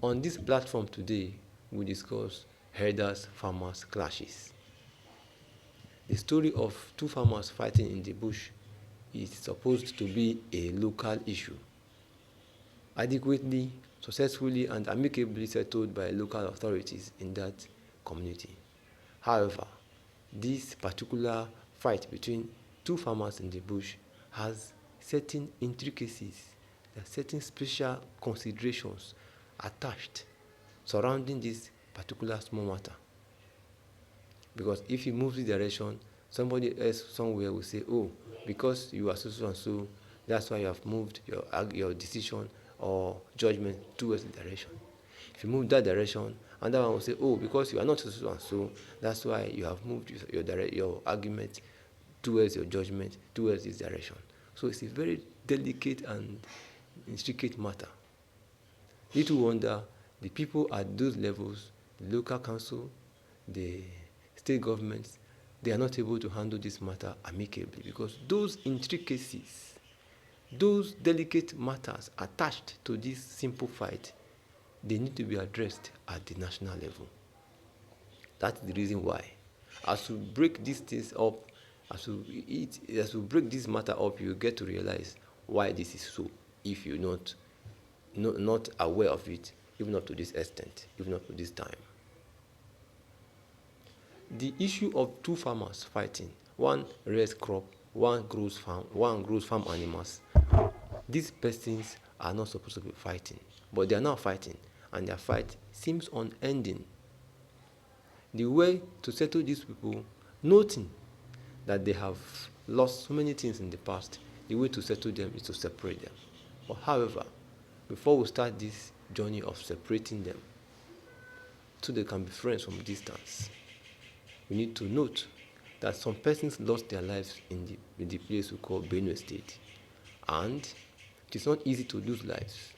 On this platform today, we discuss herders-farmers clashes. The story of two farmers fighting in the bush is supposed to be a local issue, adequately, successfully, and amicably settled by local authorities in that community. However, this particular fight between two farmers in the bush has certain intricacies, there are certain special considerations attached surrounding this particular small matter. Because if you move this direction, somebody else somewhere will say, oh, because you are so and so, that's why you have moved your decision or judgment towards the direction. If you move that direction, another one will say, oh, because you are not so and so, that's why you have moved your argument towards your judgment towards this direction. So it's a very delicate and intricate matter. Little wonder the people at those levels, the local council, the state governments, they are not able to handle this matter amicably, because those intricacies, those delicate matters attached to this simple fight, they need to be addressed at the national level. That's the reason why. As we break these things up, as we break this matter up, you get to realize why this is so, if you're not aware of it, even up to this extent, even up to this time. The issue of two farmers fighting, one rears crop, one grows farm animals. These persons are not supposed to be fighting, but they are now fighting, and their fight seems unending. The way to settle these people, noting that they have lost so many things in the past, the way to settle them is to separate them. But however, before we start this journey of separating them, so they can be friends from distance, we need to note that some persons lost their lives in the place we call Benue State. And it is not easy to lose lives.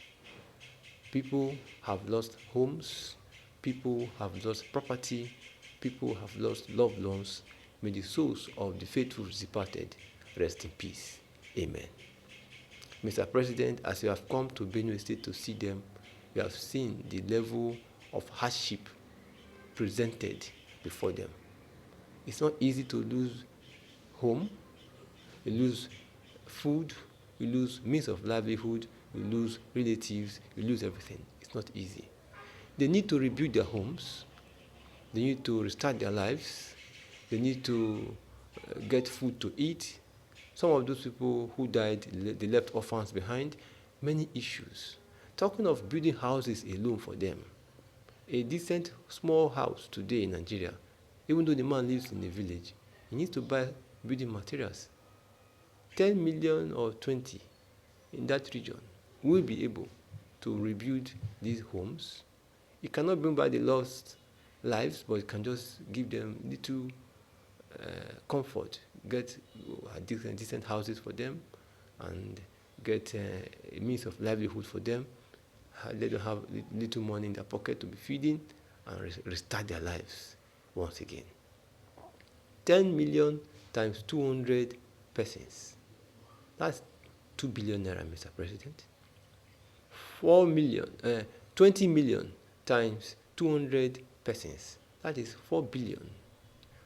People have lost homes, people have lost property, people have lost loved ones. May the souls of the faithful departed rest in peace. Amen. Mr. President, as you have come to Benue State to see them, you have seen the level of hardship presented before them. It's not easy to lose home, you lose food, you lose means of livelihood, you lose relatives, you lose everything. It's not easy. They need to rebuild their homes, they need to restart their lives, they need to get food to eat. Some of those people who died, they left orphans behind. Many issues. Talking of building houses alone for them, a decent small house today in Nigeria, even though the man lives in a village, he needs to buy building materials. 10 million or 20 in that region will be able to rebuild these homes. It cannot bring back the lost lives, but it can just give them little comfort, get decent houses for them, and get a means of livelihood for them. Let them have little money in their pocket to be feeding and restart their lives once again. 10 million times 200 persons. That's 2 billion naira, Mr. President. 20 million times 200 persons. That is 4 billion.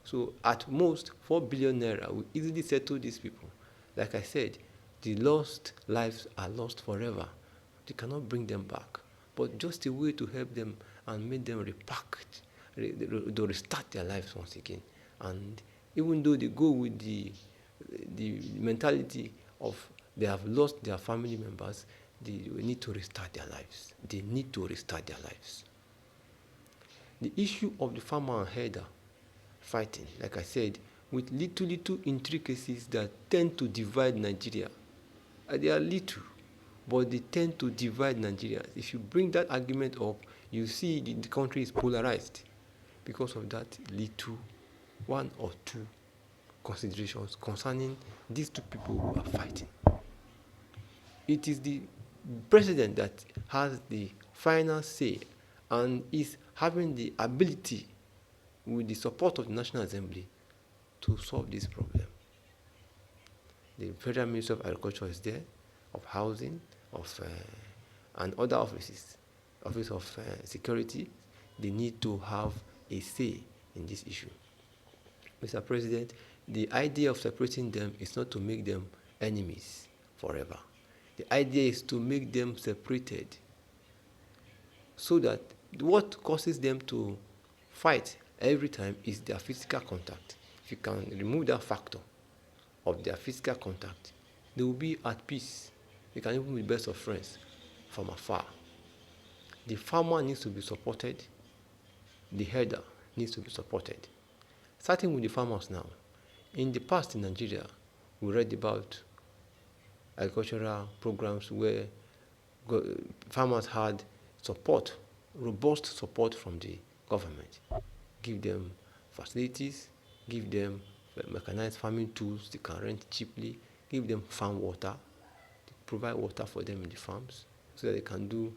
So at most, 4 billion naira will easily settle these people. Like I said, the lost lives are lost forever. They cannot bring them back. But just a way to help them and make them restart their lives once again. And even though they go with the mentality of they have lost their family members, they need to restart their lives. They need to restart their lives. The issue of the farmer and herder fighting, like I said, with little intricacies that tend to divide Nigeria. They are little, but they tend to divide Nigeria. If you bring that argument up, you see the country is polarized because of that little one or two considerations concerning these two people who are fighting. It is the president that has the final say and is having the ability, with the support of the National Assembly, to solve this problem. The Federal Ministry of Agriculture is there, of Housing, and other offices, Office of Security, they need to have a say in this issue. Mr. President, the idea of separating them is not to make them enemies forever. The idea is to make them separated so that what causes them to fight every time is their physical contact. If you can remove that factor of their physical contact, they will be at peace. They can even be best of friends from afar. The farmer needs to be supported. The herder needs to be supported. Starting with the farmers now. In the past in Nigeria, we read about agricultural programs where farmers had support, robust support from the government. Give them facilities, give them mechanized farming tools they can rent cheaply, give them farm water, provide water for them in the farms so that they can do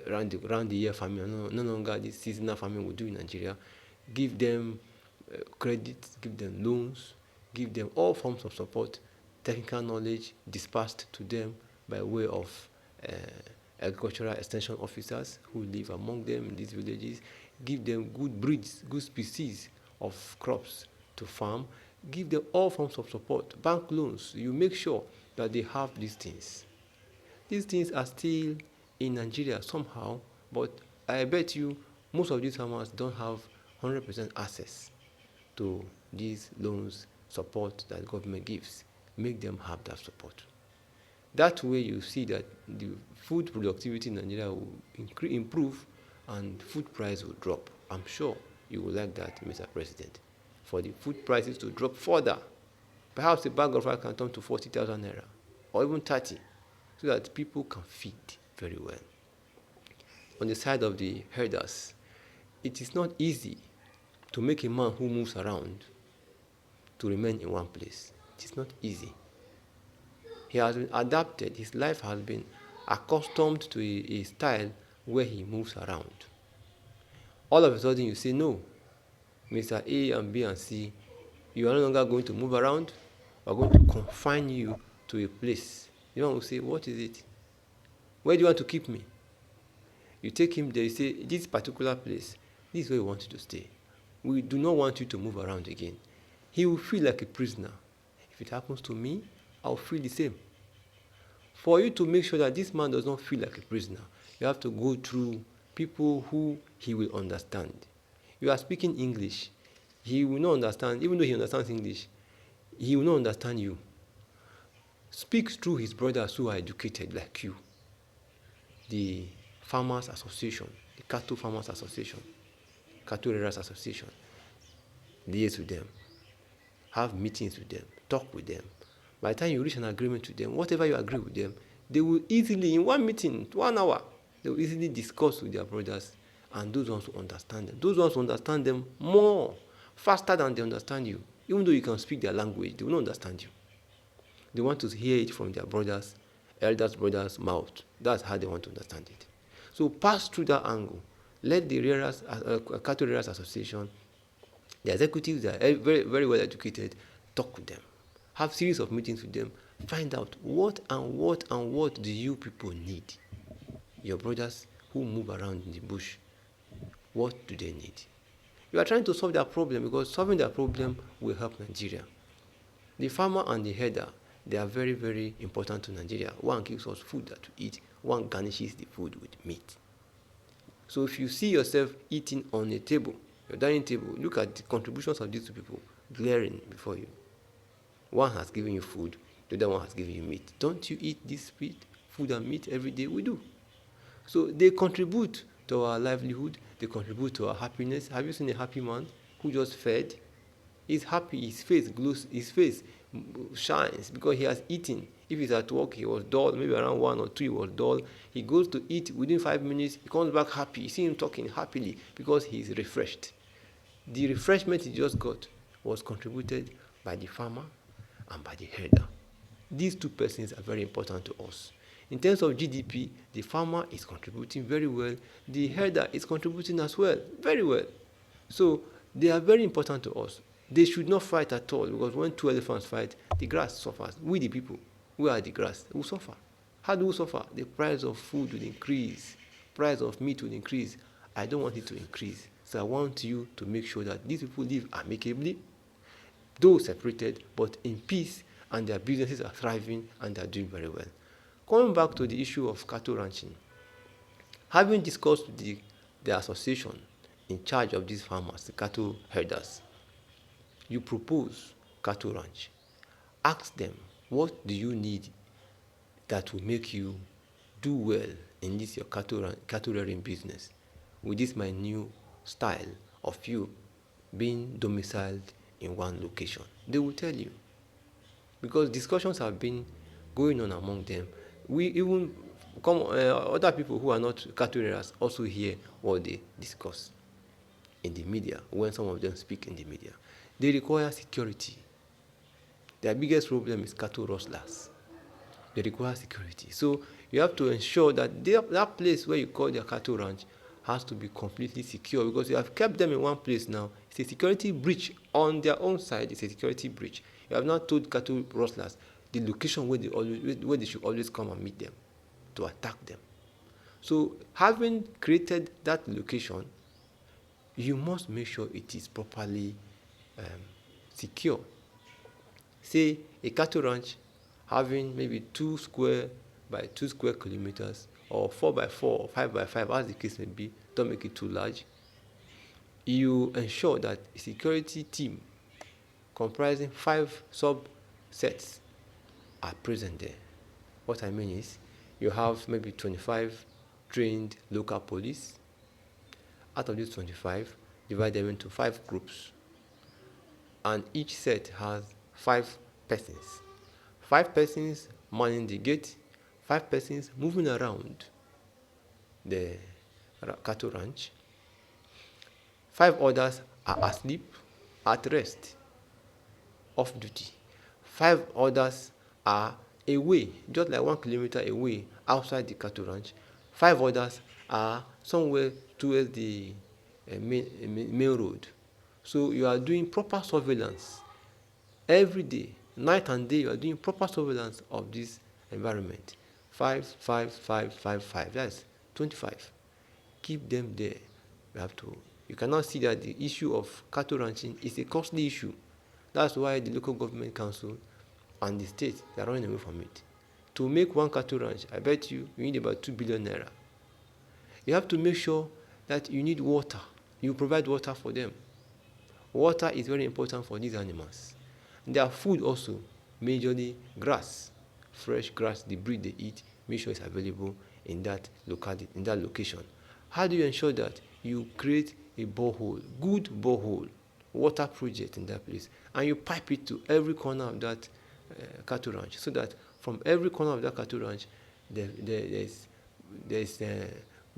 round the year farming, no longer this seasonal farming we do in Nigeria. Give them credit, give them loans, give them all forms of support, technical knowledge dispersed to them by way of agricultural extension officers who live among them in these villages. Give them good breeds, good species of crops to farm. Give them all forms of support, bank loans. You make sure that they have these things. These things are still in Nigeria somehow, but I bet you most of these farmers don't have 100% access to these loans, support that government gives. Make them have that support. That way you see that the food productivity in Nigeria will improve and food price will drop. I'm sure you will like that, Mr. President. For the food prices to drop further, perhaps a bag of rice can turn to 40,000 naira or even 30, so that people can feed very well. On the side of the herders, it is not easy to make a man who moves around to remain in one place. It is not easy. He has been adapted, his life has been accustomed to a style where he moves around. All of a sudden you say, no, Mr. A and B and C, you are no longer going to move around, we are going to confine you to a place. The man will say, what is it? Where do you want to keep me? You take him there, you say, this particular place, this is where we want you to stay. We do not want you to move around again. He will feel like a prisoner. If it happens to me, I'll feel the same. For you to make sure that this man does not feel like a prisoner, you have to go through people who he will understand. You are speaking English. He will not understand, even though he understands English, he will not understand you. Speak through his brothers who are educated like you. The Farmers Association, the Cattle Farmers Association, Cattle Rearers Association. Liaise with them. Have meetings with them. Talk with them. By the time you reach an agreement with them, whatever you agree with them, they will easily, in one meeting, 1 hour, they will easily discuss with their brothers, and those ones who understand them. Those ones who understand them more, faster than they understand you. Even though you can speak their language, they will not understand you. They want to hear it from their brothers, elders' brothers' mouth. That's how they want to understand it. So pass through that angle. Let the Cattle Rearers Association, the executives that are very, very well educated, talk with them. Have series of meetings with them. Find out what do you people need. Your brothers who move around in the bush, what do they need? You are trying to solve their problem, because solving their problem will help Nigeria. The farmer and the herder, they are very, very important to Nigeria. One gives us food that we eat. One garnishes the food with meat. So if you see yourself eating on a table, your dining table, look at the contributions of these two people glaring before you. One has given you food, the other one has given you meat. Don't you eat this food and meat every day? We do. So they contribute to our livelihood, they contribute to our happiness. Have you seen a happy man who just fed? He's happy, his face glows, his face shines because he has eaten. If he's at work, he was dull, maybe around 1 or 2 he was dull. He goes to eat, within 5 minutes, he comes back happy. You see him talking happily because he is refreshed. The refreshment he just got was contributed by the farmer and by the herder. These two persons are very important to us. In terms of GDP, the farmer is contributing very well. The herder is contributing as well, very well. So they are very important to us. They should not fight at all, because when 2 elephants fight, the grass suffers. We the people, we are the grass, we suffer. How do we suffer? The price of food will increase. price of meat will increase. I don't want it to increase. So I want you to make sure that these people live amicably, though separated, but in peace, and their businesses are thriving and they are doing very well. Coming back to the issue of cattle ranching, having discussed with the association in charge of these farmers, the cattle herders, you propose cattle ranch. Ask them, what do you need that will make you do well in this your cattle rearing business with this my new style of you being domiciled in one location? They will tell you, because discussions have been going on among them. We even other people who are not cattle rearers also hear what they discuss in the media when some of them speak in the media. They require security. Their biggest problem is cattle rustlers. They require security. So you have to ensure that that place where you call their cattle ranch has to be completely secure, because you have kept them in one place now. It's a security breach on their own side. It's a security breach. You have not told cattle rustlers the location where they should always come and meet them to attack them. So having created that location, you must make sure it is properly secure. Say a cattle ranch having maybe 2 square by 2 square kilometers, or 4 by 4 or 5 by 5, as the case may be. Don't make it too large. You ensure that a security team comprising 5 subsets are present there. What I mean is, you have maybe 25 trained local police. Out of these 25, divide them into 5 groups, and each set has 5 persons. 5 persons manning the gate, 5 persons moving around the cattle ranch. 5 others are asleep, at rest, off duty. 5 others are away, just like 1 kilometer away, outside the cattle ranch. 5 others are somewhere towards the main road. So you are doing proper surveillance every day, night and day. You are doing proper surveillance of this environment. 5, 5, 5, 5, 5. That's 25. Keep them there. You cannot see that the issue of cattle ranching is a costly issue. That's why the local government council and the state, they are running away from it. To make one cattle ranch, I bet you need about 2 billion naira. You have to make sure that you need water. You provide water for them. Water is very important for these animals. Their food also, majorly grass, fresh grass, the breed they eat. Make sure it's available in that locality, in that location. How do you ensure that? You create a borehole, good borehole, water project in that place, and you pipe it to every corner of that cattle ranch, so that from every corner of that cattle ranch, there's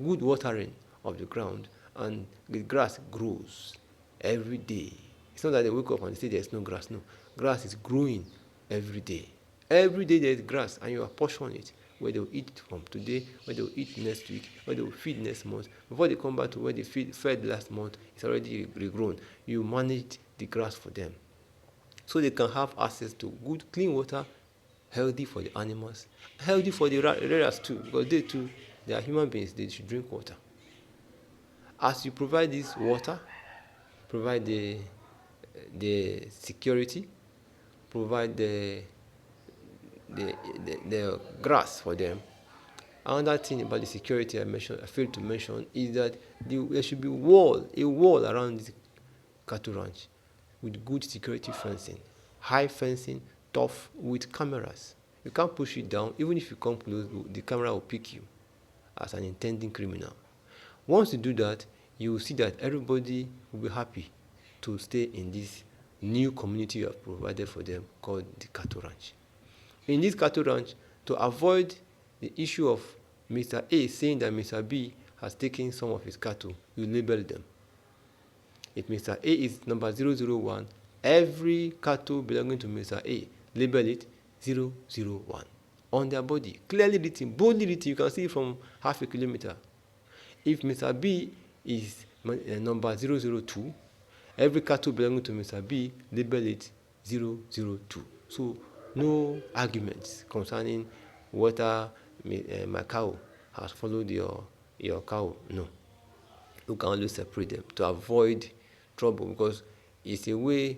good watering of the ground, and the grass grows every day. It's not that they wake up and they say there's no grass. No, grass is growing every day. Every day there's grass, and you apportion it where they'll eat from today, where they'll eat next week, where they'll feed next month. Before they come back to where they fed last month, it's already regrown. You manage the grass for them, so they can have access to good, clean water, healthy for the animals, healthy for the rearers too, because they are human beings. They should drink water. As you provide this water, provide the security, provide the grass for them. Another thing about the security I failed to mention is that there should be a wall around this cattle ranch with good security fencing, high fencing, tough, with cameras. You can't push it down. Even if you come close, the camera will pick you as an intending criminal. Once you do that, you will see that everybody will be happy to stay in this new community you have provided for them, called the cattle ranch. In this cattle ranch, to avoid the issue of Mr. A saying that Mr. B has taken some of his cattle, you label them. If Mr. A is number 001, every cattle belonging to Mr. A, label it 001 on their body, clearly written, boldly written. You can see it from half a kilometer. If Mr. B is number 002, every cattle belonging to Mr. B, label it 002. So no arguments concerning whether my cow has followed your your cow. No. You can always separate them to avoid trouble, because it's a way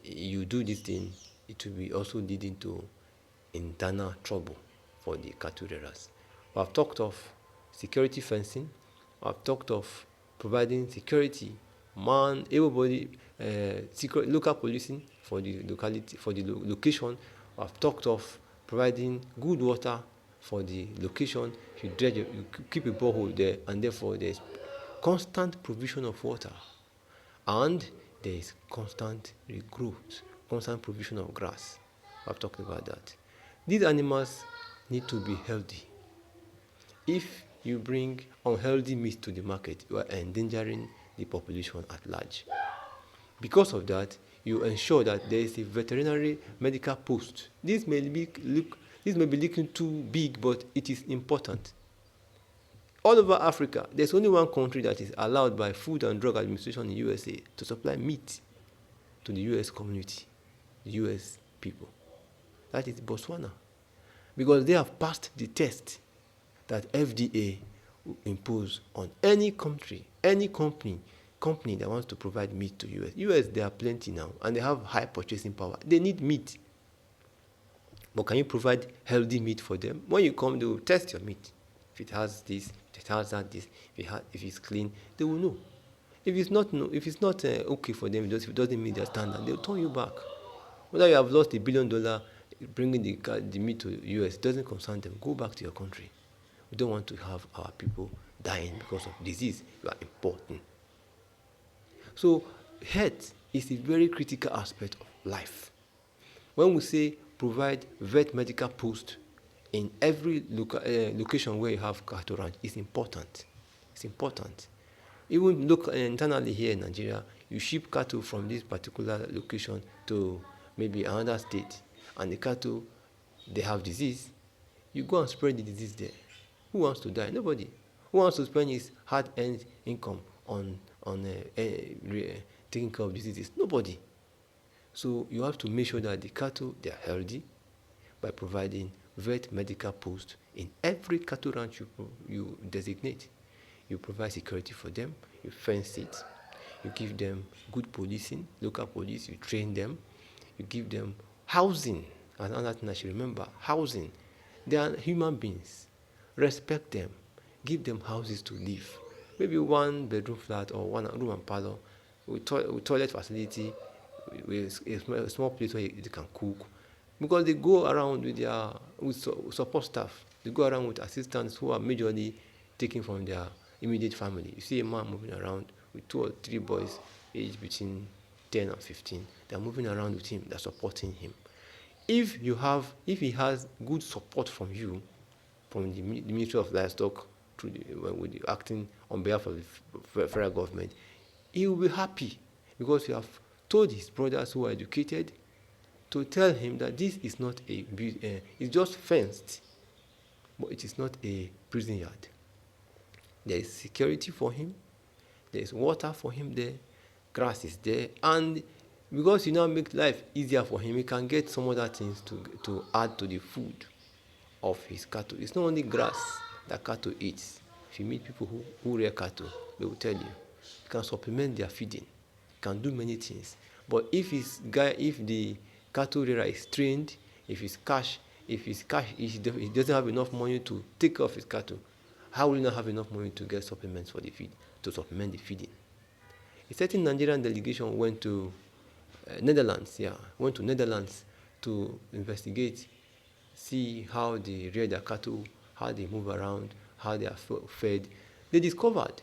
you do this thing, it will be also leading to internal trouble for the cattle rearers. We have talked of security fencing. We have talked of providing security, everybody, local policing for the locality, for the location. We have talked of providing good water for the location. You keep a borehole there, and therefore there's constant provision of water, and there is constant regrowth, constant provision of grass. I've talked about that. These animals need to be healthy. If you bring unhealthy meat to the market, you are endangering the population at large. Because of that, you ensure that there is a veterinary medical post. This may be looking too big, but it is important. All over Africa, there's only one country that is allowed by Food and Drug Administration in USA to supply meat to the US community, the US people. That is Botswana. Because they have passed the test that FDA will impose on any country, any company that wants to provide meat to US. US, there are plenty now, and they have high purchasing power. They need meat. But can you provide healthy meat for them? When you come, they will test your meat. If it has this, if it has that, this, if it's clean, they will know. If it's not okay for them, if it doesn't meet their standard, they'll turn you back. Whether you have lost $1 billion bringing the meat to the US, it doesn't concern them. Go back to your country. We don't want to have our people dying because of disease. You are important. So health is a very critical aspect of life. When we say provide vet medical post in every location where you have cattle ranch, it's important. It's important. Even look internally here in Nigeria, you ship cattle from this particular location to maybe another state, and the cattle, they have disease. You go and spread the disease there. Who wants to die? Nobody. Who wants to spend his hard-earned income on taking care of diseases? Nobody. So you have to make sure that the cattle, they are healthy by providing vet medical posts in every cattle ranch you designate. You provide security for them, you fence it, you give them good policing, local police, you train them, you give them housing. Another thing I should remember, housing. They are human beings. Respect them. Give them houses to live. Maybe 1 bedroom flat or 1 room and parlor with toilet facility, with a small place where they can cook. Because they go around with support staff. They go around with assistants who are majorly taken from their immediate family. You see a man moving around with 2 or 3 boys aged between 10 and 15. They're moving around with him. They're supporting him. If he has good support from you, from the Ministry of Livestock, with the acting on behalf of the federal government, he will be happy, because you have told his brothers who are educated to tell him that this is not it's just fenced, but it is not a prison yard. There is security for him, there is water for him there, grass is there, and because you now make life easier for him, he can get some other things to add to the food of his cattle. It's not only grass that cattle eats. If you meet people who rear cattle, they will tell you. You can supplement their feeding. You can do many things. But if the cattle rearer is trained, if he doesn't have enough money to take care of his cattle, how will he not have enough money to get supplements for the feed, to supplement the feeding? A certain Nigerian delegation went to Netherlands to investigate, see how they rear their cattle, how they move around, how they are fed. They discovered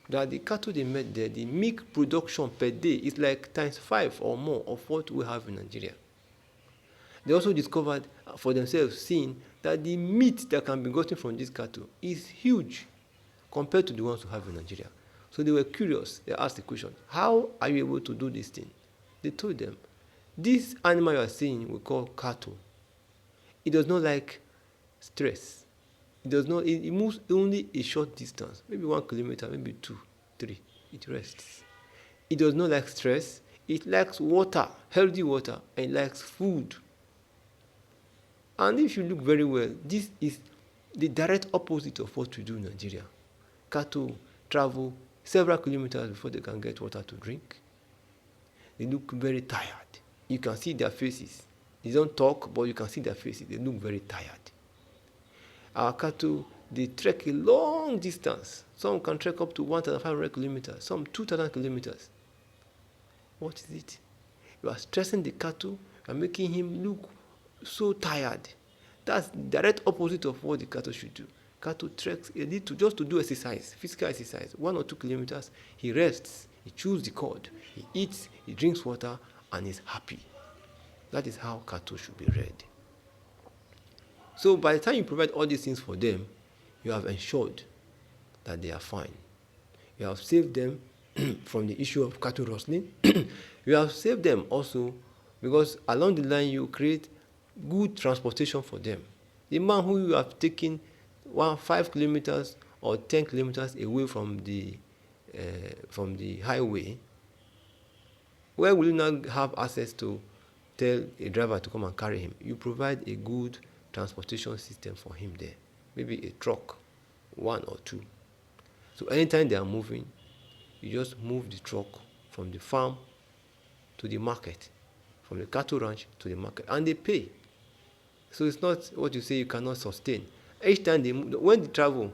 that the cattle they met there, the milk production per day is like ×5 or more of what we have in Nigeria. They also discovered for themselves, seeing that the meat that can be gotten from these cattle is huge compared to the ones we have in Nigeria. So they were curious. They asked the question, how are you able to do this thing? They told them, this animal you are seeing we call cattle. It does not like stress. It moves only a short distance, maybe 1 kilometer, maybe 2, 3. It rests. It does not like stress. It likes water, healthy water, and it likes food. And if you look very well, this is the direct opposite of what we do in Nigeria. cattle travel several kilometers before they can get water to drink. They look very tired. You can see their faces. They don't talk, but you can see their faces. They look very tired. Our cattle, they trek a long distance. Some can trek up to 1,500 kilometers, some 2,000 kilometers. What is it? You are stressing the cattle and making him look so tired. That's the direct opposite of what the cattle should do. Cattle treks a little just to do exercise, physical exercise, 1 or 2 kilometers. He rests, he chews the cord, he eats, he drinks water, and is happy. That is how cattle should be reared. So by the time you provide all these things for them, you have ensured that they are fine. You have saved them from the issue of cattle rustling. You have saved them also because along the line you create good transportation for them. The man who you have taken 5 kilometers or 10 kilometers away from the highway, where will you not have access to tell a driver to come and carry him? You provide a good transportation system for him there. Maybe a truck, 1 or 2. So anytime they are moving, you just move the truck from the farm to the market, from the cattle ranch to the market, and they pay. So it's not what you say you cannot sustain. Each time they move, when they travel,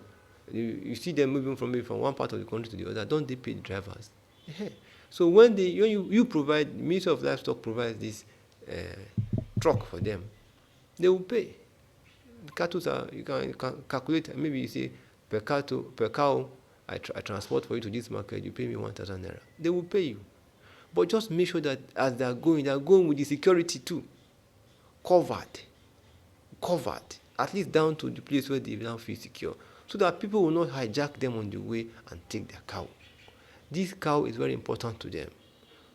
you see them moving from one part of the country to the other. Don't they pay the drivers? Yeah. So when you provide, the Ministry of Livestock provides this truck for them, they will pay. The cattle you can calculate. Maybe you say per cow, I transport for you to this market. You pay me 1,000 naira. They will pay you, but just make sure that as they are going with the security too, covered, at least down to the place where they now feel secure, so that people will not hijack them on the way and take their cow. This cow is very important to them.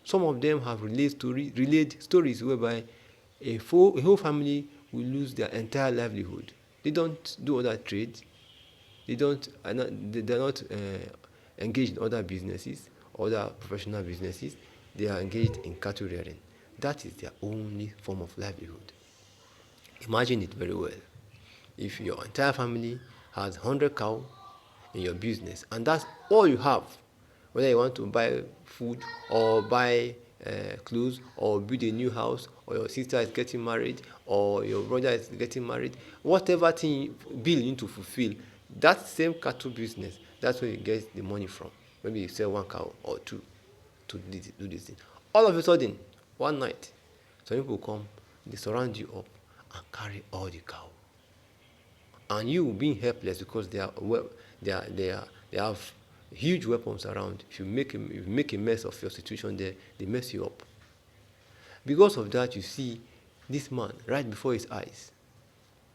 Some of them have relayed stories whereby a whole family will lose their entire livelihood. They don't do other trades. They're not engaged in other businesses, other professional businesses. They are engaged in cattle rearing. That is their only form of livelihood. Imagine it very well. If your entire family has 100 cows in your business, and that's all you have, whether you want to buy food or buy clothes or build a new house, or your sister is getting married or your brother is getting married, whatever thing bill you need to fulfill, that same cattle business, that's where you get the money from. Maybe you sell 1 cow or 2 to do this thing. All of a sudden, one night, some people come, they surround you up and carry all the cow. And you being helpless because they have huge weapons around. If you make a mess of your situation there, they mess you up. Because of that, you see this man right before his eyes,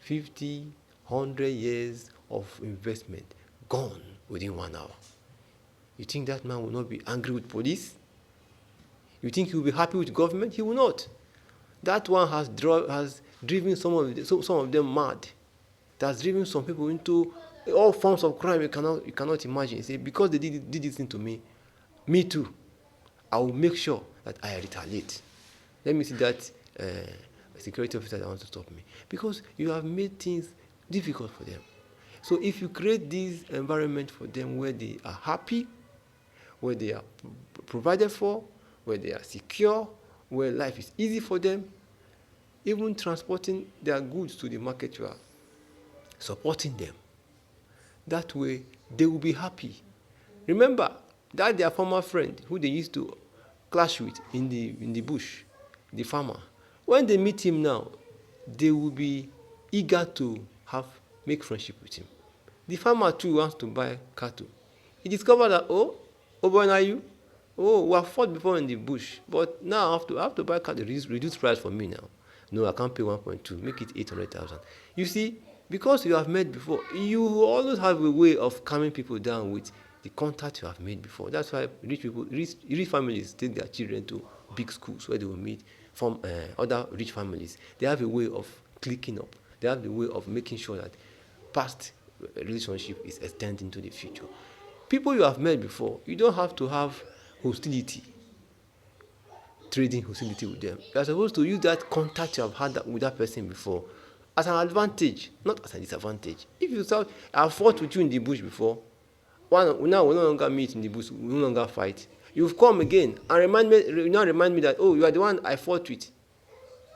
50, 100 years of investment gone within 1 hour. You think that man will not be angry with police? You think he will be happy with government? He will not. That one has driven some of them mad. That's driven some people into all forms of crime you cannot imagine. Say, because they did this thing to me too, I will make sure that I retaliate. Let me see that security officer that wants to stop me. Because you have made things difficult for them. So if you create this environment for them where they are happy, where they are provided for, where they are secure, where life is easy for them, even transporting their goods to the market, you are supporting them. That way, they will be happy. Remember that their former friend who they used to clash with in the bush, the farmer. When they meet him now, they will be eager to make friendship with him. The farmer too wants to buy cattle. He discovered that, oh boy, are you? Oh, we have fought before in the bush, but now I have to buy cattle. Reduce price for me now. No, I can't pay 1.2. Make it 800,000. You see, because you have met before, you always have a way of calming people down with the contact you have made before. That's why rich families take their children to big schools where they will meet from other rich families. They have a way of clicking up. They have a way of making sure that past relationship is extending to the future. People you have met before, you don't have to have hostility, trading hostility with them. You are supposed to use that contact you have had with that person before as an advantage, not as a disadvantage. If you say, I fought with you in the bush before, One now we no longer meet in the bush, we no longer fight. You've come again and remind me that, oh, you are the one I fought with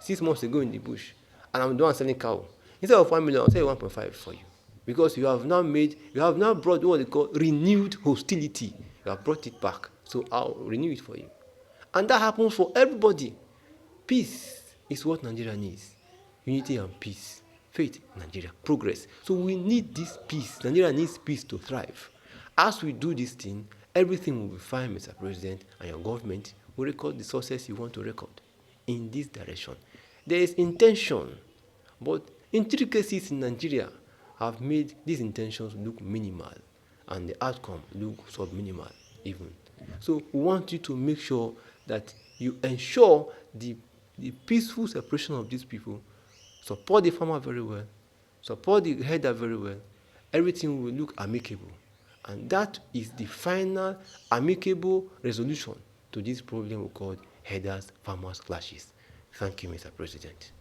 6 months ago in the bush, and I'm the one selling cow. Instead of 1 million, I'll sell 1.5 for you. Because you have now brought what they call renewed hostility. You have brought it back. So I'll renew it for you. And that happens for everybody. Peace is what Nigeria needs. Unity and peace. Faith in Nigeria. Progress. So we need this peace. Nigeria needs peace to thrive. As we do this thing, everything will be fine, Mr. President, and your government will record the success you want to record in this direction. There is intention, but intricacies in Nigeria have made these intentions look minimal and the outcome look sub-minimal even. So we want you to make sure that you ensure the peaceful separation of these people, support the farmer very well, support the herder very well, everything will look amicable. And that is the final amicable resolution to this problem we call herders-farmers clashes. Thank you, Mr. President.